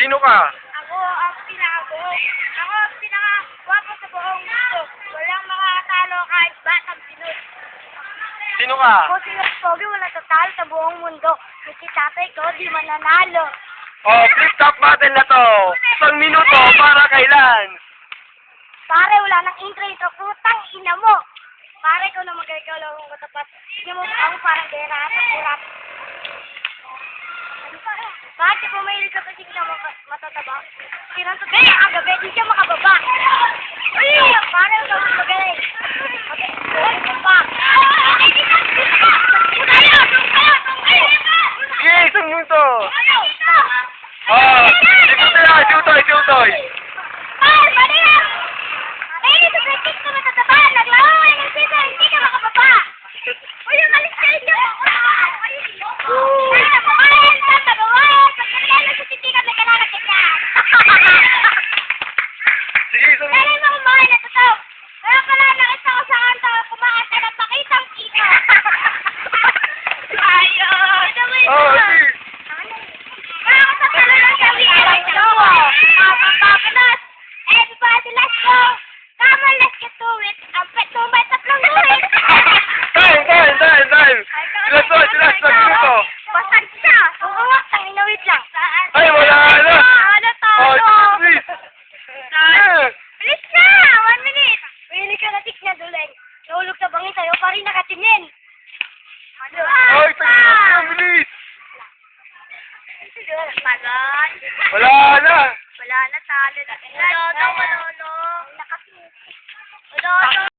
Sino ka? Ako ang pinakagwapo sa buong mundo. Walang makakatalo kahit batang Pinoy. Sino ka? Ako si Pogi, walang tatalo sa buong mundo. Kung si tatay ko, di mananalo. Oh, flip-top battle na to. 1 minuto para kailan? Pare, wala nang intro, putang ina mo. Pare, ko na magkakaw ko katapat. Hindi mo ako parang gera sa kurap. Bakit pumayili ka kasi na matataba? Sinanto ba ang gabi, di siya makababa. Ay, pare, ito ang magaling. Sige, 1 minuto. Oh, isutoy. Pare, pare lang. Eh, ito practice ko matataba. Naglaro ko yung sisa, hindi ka makababa. Uy, umalis ka inyo. Sige, 1 Dali minuto. mo kumain na totoo. Kaya pala nakita ko sa kanta, kumakanta na pakitang kita. Ayun. Oh, sige. Kaya ko sa talo ng gabi. Papapapanas. Everybody, let's go. Come on, let's get to it. Ang peto may tatlong guhit. Time. Last 1 minuto. Basag siya. Umuwak, tangina, wait lang. Ay, wala na. Ano to? Oh, please. Bilis na! 1 minute! Pili ka na tik na duling. Nahulog sa bangin sa'yo pa rin nakatinin. Ano? Ay, bilis. Pagod. Wala na. Wala na, talo na. Wala na. Wala na.